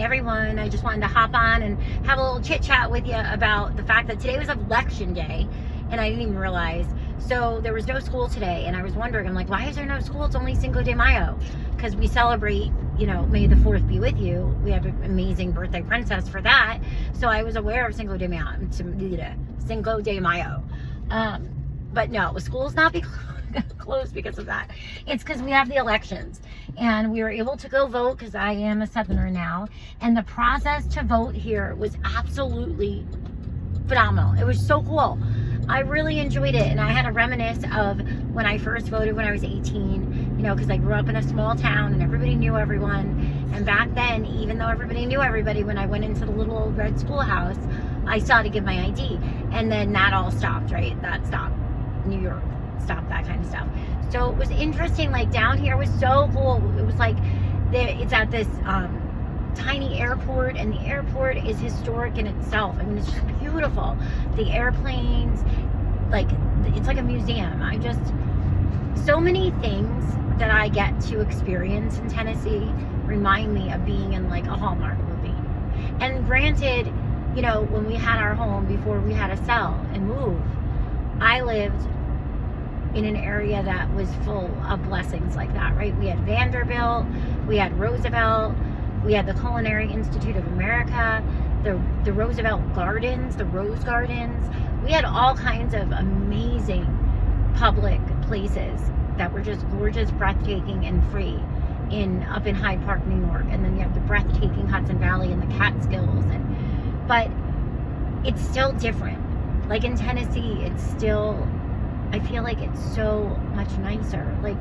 everyone. I just wanted to hop on and have a little chit chat with you about the fact that today was election day and I didn't even realize. So there was no school today, and I was wondering, I'm like, why is there no school? It's only Cinco de Mayo, because we celebrate, you know, May the 4th be with you. We have an amazing birthday princess for that. So I was aware of Cinco de Mayo. But no, school's not closed because of that. It's because we have the elections, and we were able to go vote because I am a Southerner now, and the process to vote here was absolutely phenomenal. It was so cool. I really enjoyed it, and I had to reminisce of when I first voted when I was 18, you know, because I grew up in a small town and everybody knew everyone. And back then, even though everybody knew everybody, when I went into the little old red schoolhouse, I still had to give my ID. And then that all stopped, right? That stopped. New York stopped that kind of stuff. So it was interesting. Like, down here was so cool. It was like, it's at this tiny airport, and the airport is historic in itself. I mean, it's just beautiful. The airplanes, like, it's like a museum. So many things that I get to experience in Tennessee remind me of being in like a Hallmark movie. And granted, you know, when we had our home before we had to sell and move, I lived in an area that was full of blessings like that, right? We had Vanderbilt, we had Roosevelt, we had the Culinary Institute of America, the Roosevelt Gardens, the Rose Gardens. We had all kinds of amazing public places that were just gorgeous, breathtaking, and free up in Hyde Park, New York. And then you have the breathtaking Hudson Valley and the Catskills. But it's still different. Like in Tennessee, I feel like it's so much nicer. Like,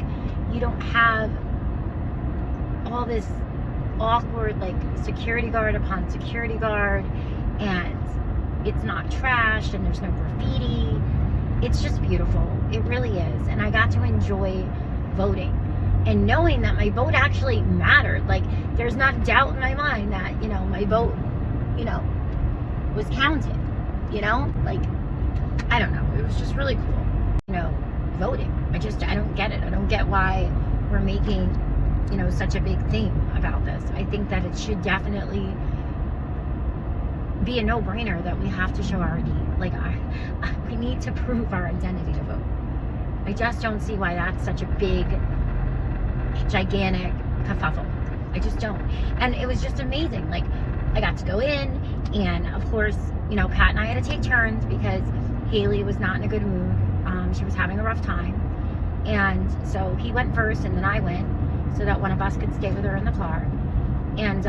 you don't have all this awkward, like, security guard upon security guard, and it's not trashed, and there's no graffiti. It's just beautiful. It really is. And I got to enjoy voting and knowing that my vote actually mattered. Like, there's not a doubt in my mind that, you know, my vote, you know, was counted, you know? Like, I don't know. It was just really cool, you know, voting. I don't get it. I don't get why we're making, you know, such a big thing about this. I think that it should definitely be a no-brainer that we have to show our ID. Like, we need to prove our identity to vote. I just don't see why that's such a big, gigantic kerfuffle. I just don't. And it was just amazing. Like, I got to go in, and of course, you know, Pat and I had to take turns because Haley was not in a good mood. She was having a rough time. And so he went first, and then I went, so that one of us could stay with her in the car. And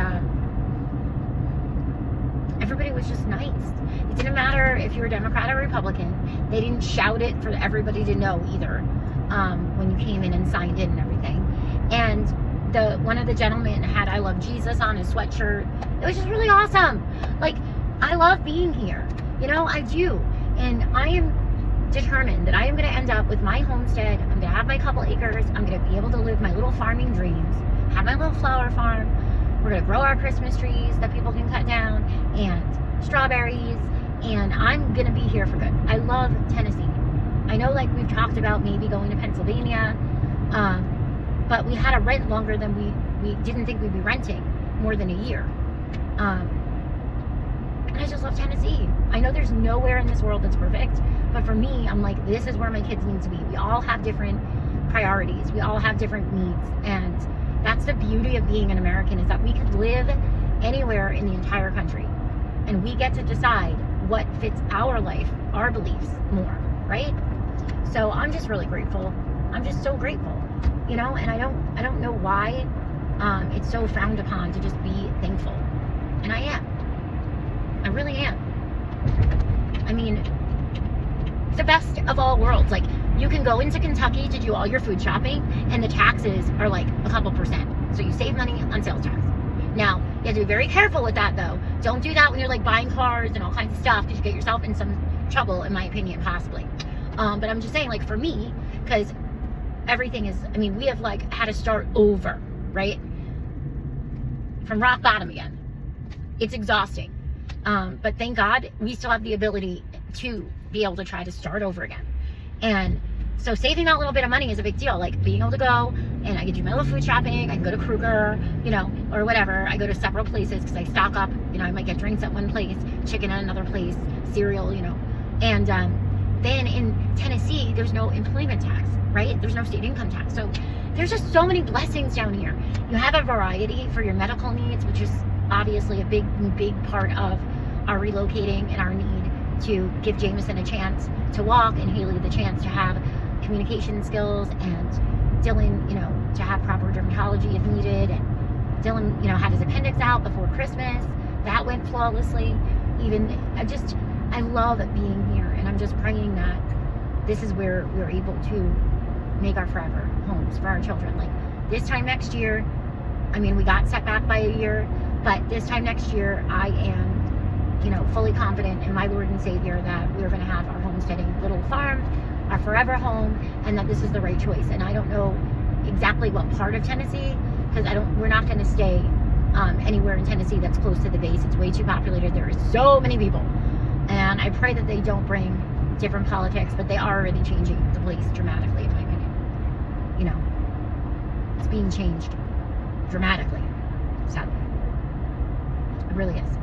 everybody was just nice. It didn't matter if you were Democrat or Republican. They didn't shout it for everybody to know either, when you came in and signed in and everything. And one of the gentlemen had "I love Jesus" on his sweatshirt. It was just really awesome. Like, I love being here. You know, I do. And I am determined that I am going to end up with my homestead. I'm going to have my couple acres. I'm going to be able to live my little farming dreams, have my little flower farm. We're going to grow our Christmas trees that people can cut down, and strawberries, and I'm going to be here for good. I love Tennessee. I know, like, we've talked about maybe going to Pennsylvania, but we had to rent longer than we didn't think we'd be renting, more than a year. And I just love Tennessee. I know there's nowhere in this world that's perfect, but for me, I'm like, this is where my kids need to be. We all have different priorities. We all have different needs, and that's the beauty of being an American, is that we could live anywhere in the entire country, and we get to decide what fits our life, our beliefs more, right? So I'm just really grateful. I'm just so grateful, you know, and I don't know why it's so frowned upon to just be thankful. And I am. I really am. I mean, it's the best of all worlds. Like, you can go into Kentucky to do all your food shopping, and the taxes are like a couple %. So you save money on sales tax. Now, you have to be very careful with that, though. Don't do that when you're like buying cars and all kinds of stuff, because you get yourself in some trouble, in my opinion, possibly. But I'm just saying, like, for me, because everything is, I mean, we have like had to start over, right? From rock bottom again. It's exhausting. But thank God we still have the ability to be able to try to start over again. And So saving that little bit of money is a big deal. Like being able to go and I can do my little food shopping. I can go to Kruger, you know, or whatever. I go to several places because I stock up. You know, I might get drinks at one place, chicken at another place, cereal, you know. And then in Tennessee, there's no employment tax, right? There's no state income tax. So there's just so many blessings down here. You have a variety for your medical needs, which is obviously a big part of our relocating and our need to give Jameson a chance to walk and Haley the chance to have communication skills, and Dylan, you know, to have proper dermatology if needed. And Dylan, you know, had his appendix out before Christmas. That went flawlessly. I love being here, and I'm just praying that this is where we're able to make our forever homes for our children. Like this time next year, I mean, we got set back by a year, but this time next year, I am, you know, fully confident in my Lord and Savior that we're going to have our homesteading little farm, our forever home, and that this is the right choice. And I don't know exactly what part of Tennessee, because we're not going to stay anywhere in Tennessee that's close to the base. It's way too populated. There are so many people. And I pray that they don't bring different politics, but they are already changing the place dramatically, in my opinion. You know, it's being changed dramatically, sadly. It really is.